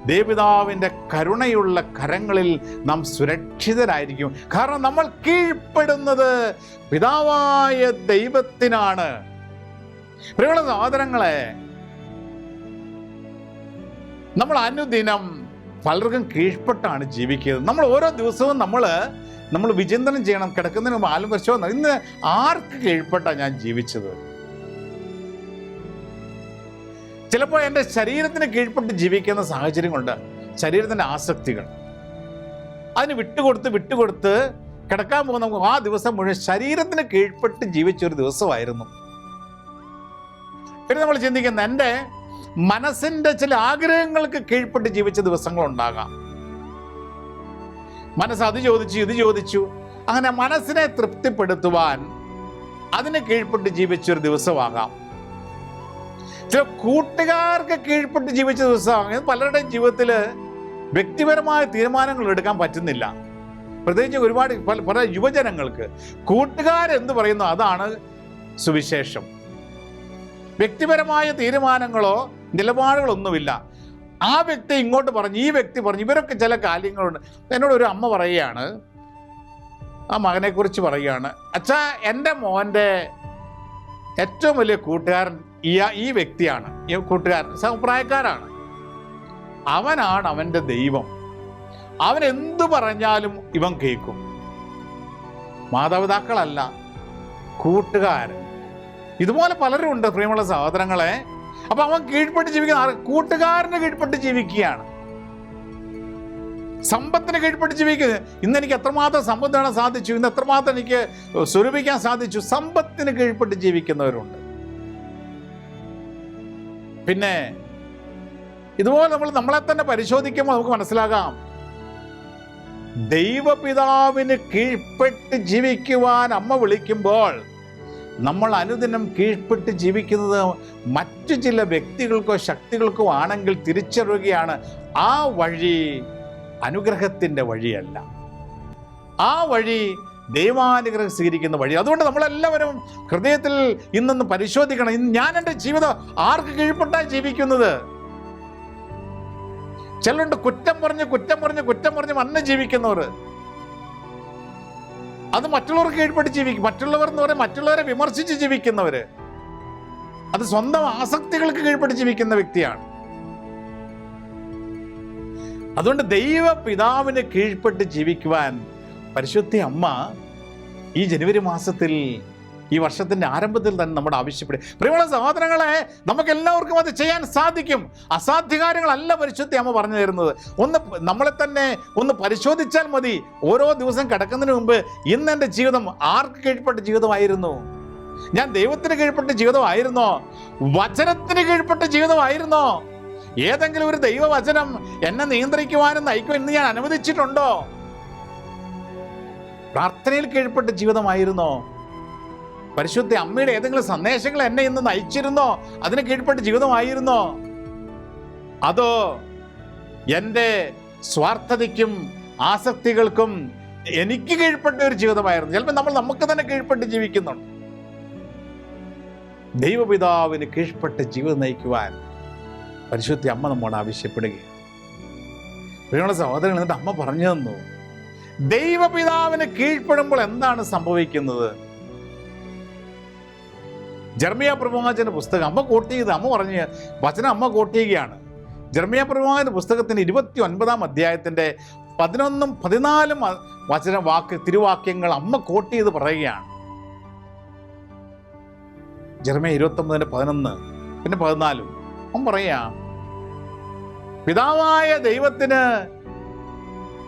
ദേവപിതാവിൻ്റെ കരുണയുള്ള കരങ്ങളിൽ നാം സുരക്ഷിതരായിരിക്കും. കാരണം നമ്മൾ കീഴ്പ്പെടുന്നത് പിതാവായ ദൈവത്തിനാണ്. പ്രിയമുള്ള സഹോദരങ്ങളെ, നമ്മൾ അനുദിനം പലർക്കും കീഴ്പ്പെട്ടാണ് ജീവിക്കുന്നത്. നമ്മൾ ഓരോ ദിവസവും നമ്മൾ വിചിന്തനം ചെയ്യണം. കിടക്കുന്നതിന് മുമ്പ് ആലോചിച്ചോ, ഇന്ന് ആർക്ക് കീഴ്പ്പെട്ടാണ് ഞാൻ ജീവിച്ചത്? ചിലപ്പോൾ എൻ്റെ ശരീരത്തിന് കീഴ്പ്പെട്ട് ജീവിക്കുന്ന സാഹചര്യങ്ങളുണ്ട്. ശരീരത്തിൻ്റെ ആസക്തികൾ അതിന് വിട്ടുകൊടുത്ത് കിടക്കാൻ പോകുന്ന നമുക്ക് ആ ദിവസം മുഴുവൻ ശരീരത്തിന് കീഴ്പ്പെട്ട് ജീവിച്ചൊരു ദിവസമായിരുന്നു. പിന്നെ നമ്മൾ ചിന്തിക്കുന്ന എൻ്റെ മനസ്സിൻ്റെ ചില ആഗ്രഹങ്ങൾക്ക് കീഴ്പ്പെട്ട് ജീവിച്ച ദിവസങ്ങളുണ്ടാകാം. മനസ്സ് അത് ചോദിച്ചു ഇത് ചോദിച്ചു, അങ്ങനെ മനസ്സിനെ തൃപ്തിപ്പെടുത്തുവാൻ അതിന് കീഴ്പ്പെട്ട് ജീവിച്ചൊരു ദിവസമാകാം. ചില കൂട്ടുകാർക്ക് കീഴ്പ്പെട്ട് ജീവിച്ച ദിവസമാകാം. പലരുടെയും ജീവിതത്തിൽ വ്യക്തിപരമായ തീരുമാനങ്ങൾ എടുക്കാൻ പറ്റുന്നില്ല. പ്രത്യേകിച്ച് ഒരുപാട് പല യുവജനങ്ങൾക്ക് കൂട്ടുകാരെന്ത് പറയുന്നു അതാണ് സുവിശേഷം. വ്യക്തിപരമായ തീരുമാനങ്ങളോ നിലപാടുകളൊന്നുമില്ല. ആ വ്യക്തി ഇങ്ങോട്ട് പറഞ്ഞു, ഈ വ്യക്തി പറഞ്ഞു, ഇവരൊക്കെ ചില കാര്യങ്ങളുണ്ട്. എന്നോട് ഒരു അമ്മ പറയുകയാണ്, ആ മകനെക്കുറിച്ച് പറയുകയാണ്, അച്ഛാ എൻ്റെ മോൻ്റെ ഏറ്റവും വലിയ കൂട്ടുകാരൻ ഈ വ്യക്തിയാണ്. ഈ കൂട്ടുകാരൻ സമപ്രായക്കാരാണ്. അവനാണ് അവൻ്റെ ദൈവം. അവൻ എന്തു പറഞ്ഞാലും ഇവൻ കേൾക്കും. മാതാപിതാക്കളല്ല, കൂട്ടുകാരൻ. ഇതുപോലെ പലരും ഉണ്ട് പ്രിയമുള്ള സഹോദരങ്ങളെ. അപ്പൊ അവൻ കീഴ്പ്പെട്ട് ജീവിക്കുന്ന കൂട്ടുകാരന് കീഴ്പ്പെട്ട് ജീവിക്കുകയാണ്, സമ്പത്തിന് കീഴ്പ്പെട്ട് ജീവിക്കുന്നത്. ഇന്ന് എനിക്ക് എത്രമാത്രം സമ്പത്ത് നേടാൻ സാധിച്ചു, ഇന്ന് എത്രമാത്രം എനിക്ക് സ്വരൂപിക്കാൻ സാധിച്ചു, സമ്പത്തിന് കീഴ്പ്പെട്ട് ജീവിക്കുന്നവരുണ്ട്. പിന്നെ ഇതുപോലെ നമ്മളെ തന്നെ പരിശോധിക്കുമ്പോൾ നമുക്ക് മനസ്സിലാകാം, ദൈവപിതാവിന് കീഴ്പ്പെട്ട് ജീവിക്കുവാൻ അമ്മ വിളിക്കുമ്പോൾ നമ്മൾ അനുദിനം കീഴ്പ്പെട്ട് ജീവിക്കുന്നത് മറ്റു ചില വ്യക്തികൾക്കോ ശക്തികൾക്കോ ആണെങ്കിൽ തിരിച്ചറിയുകയാണ് ആ വഴി അനുഗ്രഹത്തിൻ്റെ വഴിയല്ല, ആ വഴി ദൈവാനുഗ്രഹം സ്വീകരിക്കുന്ന വഴി. അതുകൊണ്ട് നമ്മളെല്ലാവരും ഹൃദയത്തിൽ ഇന്നൊന്ന് പരിശോധിക്കണം, ഇന്ന് ഞാൻ എൻ്റെ ജീവിതം ആർക്ക് കീഴ്പ്പെട്ടാണ് ജീവിക്കുന്നത്? ചിലരുണ്ട് കുറ്റം പറഞ്ഞ് വന്ന് ജീവിക്കുന്നവർ, അത് മറ്റുള്ളവർക്ക് കീഴ്പ്പെട്ട് ജീവിക്കും. മറ്റുള്ളവർ എന്ന് പറയാൻ മറ്റുള്ളവരെ വിമർശിച്ച് ജീവിക്കുന്നവര്, അത് സ്വന്തം ആസക്തികൾക്ക് കീഴ്പ്പെട്ട് ജീവിക്കുന്ന വ്യക്തിയാണ്. അതുകൊണ്ട് ദൈവപിതാവിന് കീഴ്പ്പെട്ട് ജീവിക്കുവാൻ പരിശുദ്ധ അമ്മ ഈ ജനുവരി മാസത്തിൽ, ഈ വർഷത്തിന്റെ ആരംഭത്തിൽ തന്നെ നമ്മുടെ ആവശ്യപ്പെടും. പ്രിയമുള്ള സഹോദരങ്ങളെ, നമുക്ക് എല്ലാവർക്കും അത് ചെയ്യാൻ സാധിക്കും. അസാധ്യകാര്യങ്ങളല്ല പരിശുദ്ധ അമ്മ പറഞ്ഞു തരുന്നത്. നമ്മളെ തന്നെ ഒന്ന് പരിശോധിച്ചാൽ മതി. ഓരോ ദിവസം കിടക്കുന്നതിന് മുമ്പ് ഇന്ന് എൻ്റെ ജീവിതം ആർക്ക് കീഴ്പ്പെട്ട ജീവിതമായിരുന്നു? ഞാൻ ദൈവത്തിന് കീഴ്പ്പെട്ട ജീവിതമായിരുന്നോ? വചനത്തിന് കീഴ്പ്പെട്ട ജീവിതമായിരുന്നോ? ഏതെങ്കിലും ഒരു ദൈവവചനം എന്നെ നിയന്ത്രിക്കുവാനും നയിക്കുവാനും ഇന്ന് ഞാൻ അനുവദിച്ചിട്ടുണ്ടോ? പ്രാർത്ഥനയിൽ കീഴ്പ്പെട്ട ജീവിതമായിരുന്നോ? പരിശുദ്ധ അമ്മയുടെ ഏതെങ്കിലും സന്ദേശങ്ങൾ എന്നെ ഇന്ന് നയിച്ചിരുന്നോ? അതിന് കീഴ്പ്പെട്ട ജീവിതമായിരുന്നോ? അതോ എൻ്റെ സ്വാർത്ഥതയ്ക്കും ആസക്തികൾക്കും എനിക്ക് കീഴ്പ്പെട്ട ഒരു ജീവിതമായിരുന്നു? ചിലപ്പോൾ നമുക്ക് തന്നെ കീഴ്പ്പെട്ട് ജീവിക്കുന്നുണ്ട്. ദൈവപിതാവിന് കീഴ്പ്പെട്ട് ജീവിതം നയിക്കുവാൻ പരിശുദ്ധ അമ്മ നമ്മോട് ആവശ്യപ്പെടുകയാണ്. പ്രിയമുള്ള സഹോദരങ്ങൾ, എന്നിട്ട് അമ്മ പറഞ്ഞു തന്നു, ദൈവപിതാവിന് കീഴ്പ്പെടുമ്പോൾ എന്താണ് സംഭവിക്കുന്നത്? ജെറമ്യാ പ്രവാചകന്റെ പുസ്തകം അമ്മ കോട്ട് ചെയ്ത്, അമ്മ പറഞ്ഞ് വചനം അമ്മ കോട്ട് ചെയ്യുകയാണ്. ജെറമ്യാ പ്രവാചകന്റെ പുസ്തകത്തിന്റെ 29-ാം അധ്യായത്തിന്റെ 11-ഉം 14-ഉം തിരുവാക്യങ്ങൾ അമ്മ കോട്ട് ചെയ്ത് പറയുകയാണ്. ജെറമ്യാ 29-11 പിന്നെ 14 അമ്മ പറയാ, പിതാവായ ദൈവത്തിന്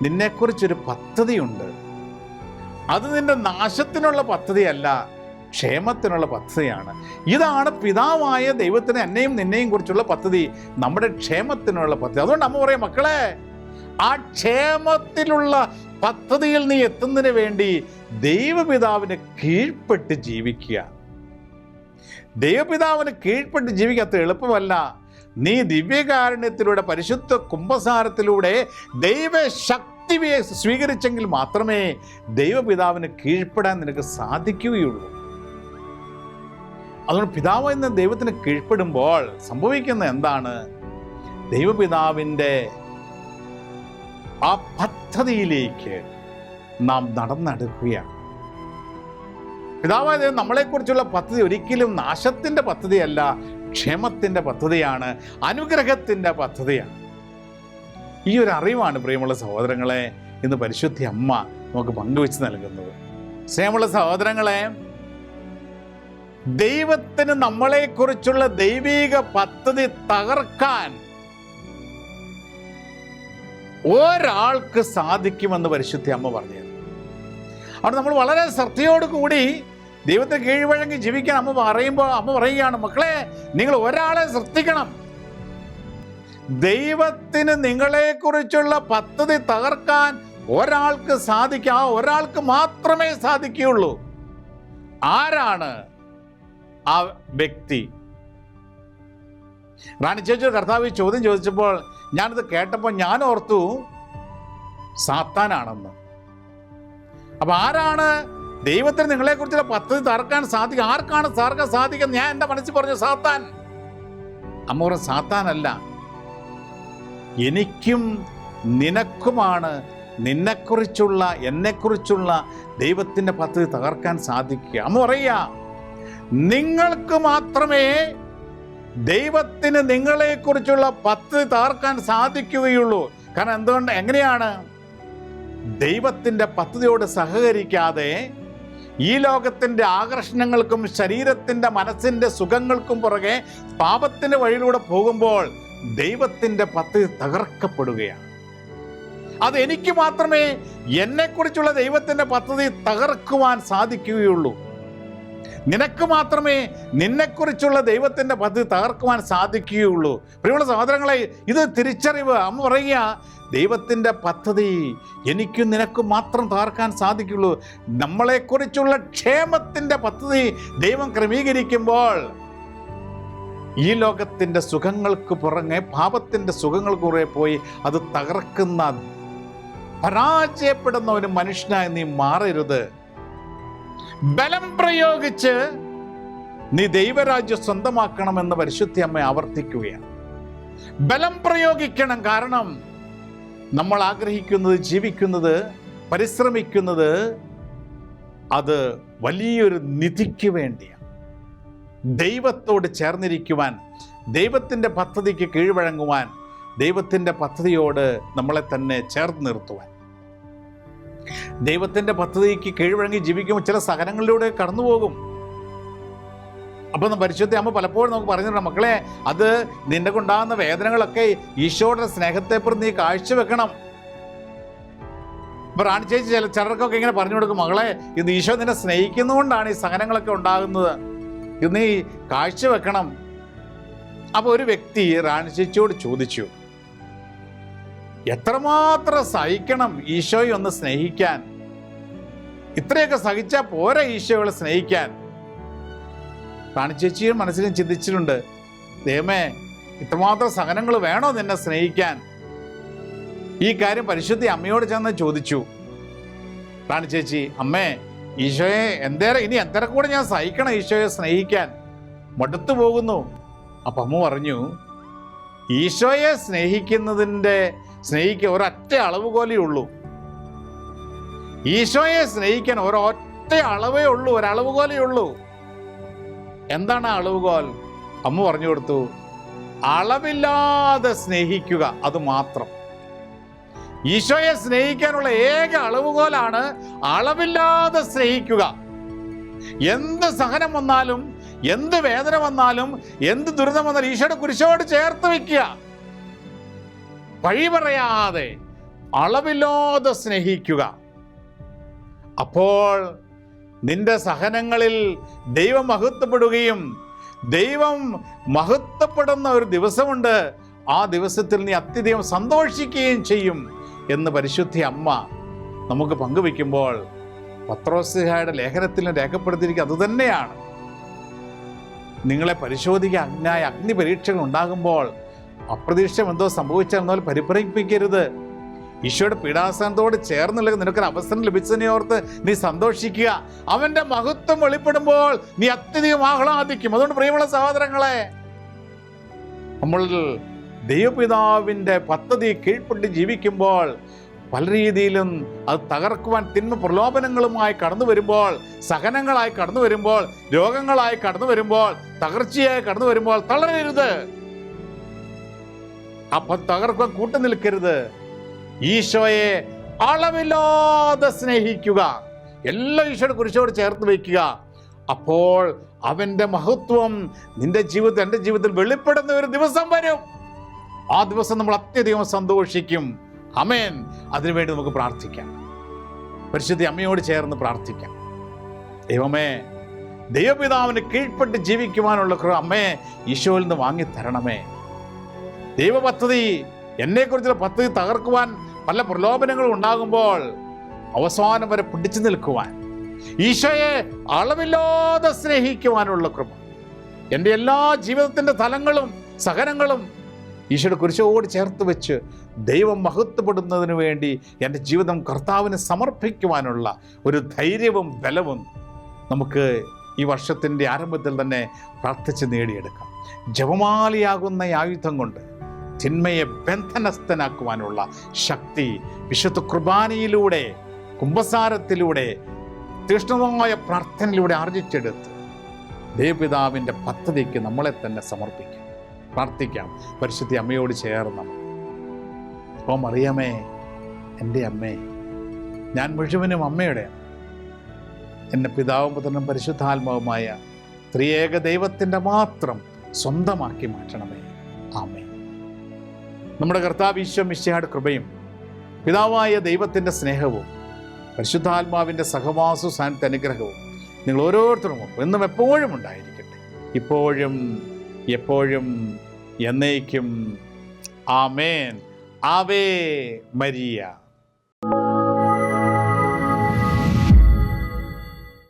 നിന്നെക്കുറിച്ചൊരു പദ്ധതിയുണ്ട്. അത് നിന്റെ നാശത്തിനുള്ള പദ്ധതിയല്ല, ക്ഷേമത്തിനുള്ള പദ്ധതിയാണ്. ഇതാണ് പിതാവായ ദൈവത്തിന് എന്നെയും നിന്നെയും കുറിച്ചുള്ള പദ്ധതി, നമ്മുടെ ക്ഷേമത്തിനുള്ള പദ്ധതി. അതുകൊണ്ട് അമ്മ പറയാം, മക്കളെ, ആ ക്ഷേമത്തിലുള്ള പദ്ധതിയിൽ നീ എത്തുന്നതിന് വേണ്ടി ദൈവപിതാവിന് കീഴ്പ്പെട്ട് ജീവിക്കുക. ദൈവപിതാവിന് കീഴ്പ്പെട്ട് ജീവിക്കാത്ത എളുപ്പമല്ല. നീ ദിവ്യകാരുണ്യത്തിലൂടെ, പരിശുദ്ധ കുംഭസാരത്തിലൂടെ ദൈവശക്തി സ്വീകരിച്ചെങ്കിൽ മാത്രമേ ദൈവപിതാവിന് കീഴ്പ്പെടാൻ നിനക്ക് സാധിക്കുകയുള്ളൂ. അതുകൊണ്ട് പിതാവ് എന്ന ദൈവത്തിന് കീഴ്പ്പെടുമ്പോൾ സംഭവിക്കുന്ന എന്താണ്? ദൈവപിതാവിൻ്റെ ആ പദ്ധതിയിലേക്ക് നാം നടന്നെടുക്കുകയാണ്. പിതാവായ ദൈവം നമ്മളെക്കുറിച്ചുള്ള പദ്ധതി ഒരിക്കലും നാശത്തിൻ്റെ പദ്ധതിയല്ല, ക്ഷേമത്തിൻ്റെ പദ്ധതിയാണ്, അനുഗ്രഹത്തിൻ്റെ പദ്ധതിയാണ്. ഈ ഒരു അറിവാണ് പ്രിയമുള്ള സഹോദരങ്ങളെ ഇന്ന് പരിശുദ്ധ അമ്മ നമുക്ക് പങ്കുവെച്ച് നൽകുന്നത്. സ്നേഹമുള്ള സഹോദരങ്ങളെ, ദൈവത്തിന് നമ്മളെക്കുറിച്ചുള്ള ദൈവിക പദ്ധതി തകർക്കാൻ ഒരാൾക്ക് സാധിക്കുമെന്ന് പരിശുദ്ധ അമ്മ പറഞ്ഞത്. അവിടെ നമ്മൾ വളരെ ശ്രദ്ധയോടുകൂടി ദൈവത്തെ കീഴ്വഴങ്ങി ജീവിക്കാൻ അമ്മ പറയുകയാണ്, മക്കളെ, നിങ്ങൾ ഒരാളെ ശ്രദ്ധിക്കണം. ദൈവത്തിന് നിങ്ങളെക്കുറിച്ചുള്ള പദ്ധതി തകർക്കാൻ ഒരാൾക്ക് സാധിക്കും, ആ ഒരാൾക്ക് മാത്രമേ സാധിക്കുകയുള്ളൂ. ആരാണ് ആ വ്യക്തി? റാണി ചേച്ചി കർത്താവ് ഈ ചോദ്യം ചോദിച്ചപ്പോൾ ഞാനിത് കേട്ടപ്പോൾ ഞാൻ ഓർത്തു സാത്താനാണെന്ന്. അപ്പൊ ആരാണ് ദൈവത്തിന് നിങ്ങളെക്കുറിച്ചുള്ള പദ്ധതി തകർക്കാൻ സാധിക്കുക? ആർക്കാണ് തകർക്കാൻ സാധിക്കുക? ഞാൻ എൻ്റെ മനസ്സിൽ പറഞ്ഞു, സാത്താൻ. അമ്മ പറഞ്ഞു, സാത്താനല്ല, എനിക്കും നിനക്കുമാണ് നിന്നെക്കുറിച്ചുള്ള, എന്നെക്കുറിച്ചുള്ള ദൈവത്തിൻ്റെ പദ്ധതി തകർക്കാൻ സാധിക്കുക. അമ്മ പറയുക, നിങ്ങൾക്ക് മാത്രമേ ദൈവത്തിന് നിങ്ങളെക്കുറിച്ചുള്ള പദ്ധതി തകർക്കാൻ സാധിക്കുകയുള്ളൂ. കാരണം എന്തുകൊണ്ട്? എങ്ങനെയാണ്? ദൈവത്തിൻ്റെ പദ്ധതിയോട് സഹകരിക്കാതെ ഈ ലോകത്തിൻ്റെ ആകർഷണങ്ങൾക്കും ശരീരത്തിൻ്റെ മനസ്സിൻ്റെ സുഖങ്ങൾക്കും പുറകെ പാപത്തിൻ്റെ വഴിയിലൂടെ പോകുമ്പോൾ ദൈവത്തിൻ്റെ പദ്ധതി തകർക്കപ്പെടുകയാണ്. അത് എനിക്ക് മാത്രമേ എന്നെക്കുറിച്ചുള്ള ദൈവത്തിൻ്റെ പദ്ധതി തകർക്കുവാൻ സാധിക്കുകയുള്ളൂ. നിനക്ക് മാത്രമേ നിന്നെക്കുറിച്ചുള്ള ദൈവത്തിൻ്റെ പദ്ധതി തകർക്കുവാൻ സാധിക്കുകയുള്ളൂ. പ്രിയമുള്ള സഹോദരങ്ങളെ, ഇത് തിരിച്ചറിവ്. അമ്മ പറയുക, ദൈവത്തിൻ്റെ പദ്ധതി എനിക്കും നിനക്കും മാത്രം തകർക്കാൻ സാധിക്കുള്ളൂ. നമ്മളെക്കുറിച്ചുള്ള ക്ഷേമത്തിൻ്റെ പദ്ധതി ദൈവം ക്രമീകരിക്കുമ്പോൾ ഈ ലോകത്തിൻ്റെ സുഖങ്ങൾക്ക് പുറമെ പാപത്തിൻ്റെ സുഖങ്ങൾക്ക് പുറകെ പോയി അത് തകർക്കുന്ന, പരാജയപ്പെടുന്ന ഒരു മനുഷ്യനായി നീ മാറരുത്. ബലം പ്രയോഗിച്ച് നീ ദൈവരാജ്യം സ്വന്തമാക്കണമെന്ന് പരിശുദ്ധ അമ്മ ആവർത്തിക്കുകയാണ്. ബലം പ്രയോഗിക്കണം. കാരണം നമ്മൾ ആഗ്രഹിക്കുന്നത്, ജീവിക്കുന്നത്, പരിശ്രമിക്കുന്നത് അത് വലിയൊരു നിധിക്ക് വേണ്ടിയാണ്. ദൈവത്തോട് ചേർന്നിരിക്കുവാൻ, ദൈവത്തിൻ്റെ പദ്ധതിക്ക് കീഴ്വഴങ്ങുവാൻ, ദൈവത്തിൻ്റെ പദ്ധതിയോട് നമ്മളെ തന്നെ ചേർത്ത് നിർത്തുവാൻ. ദൈവത്തിൻ്റെ പദ്ധതിക്ക് കീഴ്വഴങ്ങി ജീവിക്കുമ്പോൾ ചില സഹനങ്ങളിലൂടെ കടന്നു പോകും. അപ്പം പരിശുദ്ധ അമ്മ പലപ്പോഴും നമുക്ക് പറഞ്ഞിട്ടുണ്ട്, മക്കളെ, അത് നിന്നെ കൊണ്ടാകുന്ന വേദനകളൊക്കെ ഈശോയുടെ സ്നേഹത്തെപ്പുറം നീ കാഴ്ചവെക്കണം. ഇപ്പൊ റാണി ചേച്ചി ചിലർക്കൊക്കെ ഇങ്ങനെ പറഞ്ഞു കൊടുക്കും, മകളെ, ഇത് ഈശോ നിന്നെ സ്നേഹിക്കുന്നതുകൊണ്ടാണ് ഈ സഹനങ്ങളൊക്കെ ഉണ്ടാകുന്നത്, ഇത് നീ കാഴ്ചവെക്കണം. അപ്പൊ ഒരു വ്യക്തി റാണി ചേച്ചിയോട് ചോദിച്ചു, എത്രമാത്രം സഹിക്കണം ഈശോയെ ഒന്ന് സ്നേഹിക്കാൻ? ഇത്രയൊക്കെ സഹിച്ചാൽ പോരാ ഈശോയെ സ്നേഹിക്കാൻ? റാണി ചേച്ചിയും മനസ്സിലും ചിന്തിച്ചിട്ടുണ്ട്, ദൈവമേ, ഇത്രമാത്രം സഹനങ്ങൾ വേണോ നിന്നെ സ്നേഹിക്കാൻ? ഈ കാര്യം പരിശുദ്ധ അമ്മയോട് ചെന്ന് ചോദിച്ചു. റാണി ചേച്ചി, അമ്മേ, ഈശോയെ ഇനി എന്തര കൂടെ ഞാൻ സഹിക്കണം ഈശോയെ സ്നേഹിക്കാൻ? മടുത്തു പോകുന്നു. അപ്പം അമ്മ പറഞ്ഞു, ഈശോയെ സ്നേഹിക്കാൻ ഒരൊറ്റ അളവുകോലേ ഉള്ളൂ. ഈശോയെ സ്നേഹിക്കാൻ ഒരൊറ്റ അളവേ ഉള്ളൂ, ഒരളവുകോലേ ഉള്ളൂ. എന്താണ് ആ അളവുകോൽ? അമ്മ പറഞ്ഞു കൊടുത്തു, അളവില്ലാതെ സ്നേഹിക്കുക, അത് മാത്രം. ഈശോയെ സ്നേഹിക്കാനുള്ള ഏക അളവുകോലാണ് അളവില്ലാതെ സ്നേഹിക്കുക. എന്ത് സഹനം വന്നാലും, എന്ത് വേദന വന്നാലും, എന്ത് ദുരിതം വന്നാലും ഈശോയുടെ കുരിശോട് ചേർത്ത് വയ്ക്കുക. വഴി പറയാതെ അളവില്ലാതെ സ്നേഹിക്കുക. അപ്പോൾ നിന്റെ സഹനങ്ങളിൽ ദൈവം മഹത്വപ്പെടുകയും, ദൈവം മഹത്വപ്പെടുന്ന ഒരു ദിവസമുണ്ട്, ആ ദിവസത്തിൽ നീ അത്യധികം സന്തോഷിക്കുകയും ചെയ്യും എന്ന് പരിശുദ്ധ അമ്മ നമുക്ക് പങ്കുവെക്കുമ്പോൾ പത്രോസ്ലീഹായുടെ ലേഖനത്തിൽ രേഖപ്പെടുത്തിയിരിക്കുക അതുതന്നെയാണ്. നിങ്ങളെ പരിശോധിക്കാൻ അഗ്നി പരീക്ഷകൾ ഉണ്ടാകുമ്പോൾ അപ്രതീക്ഷിതം എന്തോ സംഭവിച്ചെന്നാൽ പരിഭ്രമിപ്പിക്കരുത്. ഈശോയുടെ പീഡാസനത്തോട് ചേർന്നുള്ള നിനക്കൊരു അവസരം ലഭിച്ചതിനെ ഓർത്ത് നീ സന്തോഷിക്കുക. അവന്റെ മഹത്വം വെളിപ്പെടുമ്പോൾ നീ അത്യധികം ആഹ്ലാദിക്കും. അതുകൊണ്ട് പ്രിയമുള്ള സഹോദരങ്ങളെ, നമ്മൾ ദൈവപിതാവിൻ്റെ പദ്ധതി കീഴ്പ്പെട്ട് ജീവിക്കുമ്പോൾ പല രീതിയിലും അത് തകർക്കുവാൻ തിന്മ പ്രലോഭനങ്ങളുമായി കടന്നു വരുമ്പോൾ, സഹനങ്ങളായി കടന്നു വരുമ്പോൾ, രോഗങ്ങളായി കടന്നു വരുമ്പോൾ, തകർച്ചയായി കടന്നു വരുമ്പോൾ തളരരുത്. അപ്പൊ തകർക്കാൻ കൂട്ടുനിൽക്കരുത്. ഈശോയെ അളവില്ലാതെ സ്നേഹിക്കുക, എല്ലാ ഈശോയുടെ കുരിശോട് ചേർത്ത് വയ്ക്കുക. അപ്പോൾ അവന്റെ മഹത്വം നിന്റെ ജീവിതത്തിൽ, എൻ്റെ ജീവിതത്തിൽ വെളിപ്പെടുന്ന ഒരു ദിവസം വരും. ആ ദിവസം നമ്മൾ അത്യധികം സന്തോഷിക്കും. ആമേൻ. അതിനുവേണ്ടി നമുക്ക് പ്രാർത്ഥിക്കാം. പരിശുദ്ധ അമ്മയോട് ചേർന്ന് പ്രാർത്ഥിക്കാം. ദൈവമേ, ദൈവപിതാവിന് കീഴ്പ്പെട്ട് ജീവിക്കുവാനുള്ള അമ്മേ ഈശോയിൽ നിന്ന് വാങ്ങിത്തരണമേ. ദൈവപദ്ധതി, എന്നെക്കുറിച്ചുള്ള പദ്ധതി തകർക്കുവാൻ പല പ്രലോഭനങ്ങളും ഉണ്ടാകുമ്പോൾ അവസാനം വരെ പിടിച്ചു നിൽക്കുവാൻ, ഈശോയെ അളവില്ലാതെ സ്നേഹിക്കുവാനുള്ള കൃപ, എൻ്റെ എല്ലാ ജീവിതത്തിൻ്റെ തലങ്ങളും സഹനങ്ങളും ഈശോയുടെ കുരിശോട് ചേർത്ത് വെച്ച് ദൈവം മഹത്വപ്പെടുന്നതിന് വേണ്ടി എൻ്റെ ജീവിതം കർത്താവിന് സമർപ്പിക്കുവാനുള്ള ഒരു ധൈര്യവും ബലവും നമുക്ക് ഈ വർഷത്തിൻ്റെ ആരംഭത്തിൽ തന്നെ പ്രാർത്ഥിച്ച് നേടിയെടുക്കാം. ജപമാലയാകുന്ന ആയുധം കൊണ്ട് തിന്മയെ ബന്ധനസ്ഥനാക്കുവാനുള്ള ശക്തി വിശുദ്ധ കുർബാനയിലൂടെ, കുമ്പസാരത്തിലൂടെ, തീഷ്ണമായ പ്രാർത്ഥനയിലൂടെ ആർജിച്ചെടുത്ത് ദൈവപിതാവിൻ്റെ പദ്ധതിക്ക് നമ്മളെ തന്നെ സമർപ്പിക്കാം. പ്രാർത്ഥിക്കാം പരിശുദ്ധ അമ്മയോട് ചേർന്ന്. ഓ മറിയമേ, എൻ്റെ അമ്മേ, ഞാൻ മുഴുവനും അമ്മയുടെയാണ്. എന്നെ പിതാവും പുത്രനും പരിശുദ്ധാത്മാവുമായ ത്രിയേക ദൈവത്തിൻ്റെ മാത്രം സ്വന്തമാക്കി മാറ്റണമേ. ആമേൻ. നമ്മുടെ കർത്താവ് ഈശോ മിശിഹായുടെ കൃപയും പിതാവായ ദൈവത്തിൻ്റെ സ്നേഹവും പരിശുദ്ധാത്മാവിൻ്റെ സഹവാസവും സാന്നിധ്യ അനുഗ്രഹവും നിങ്ങൾ ഓരോരുത്തരും എന്നും എപ്പോഴും ഉണ്ടായിരിക്കട്ടെ, ഇപ്പോഴും എപ്പോഴും എന്നേക്കും. ആമേൻ. Ave Maria.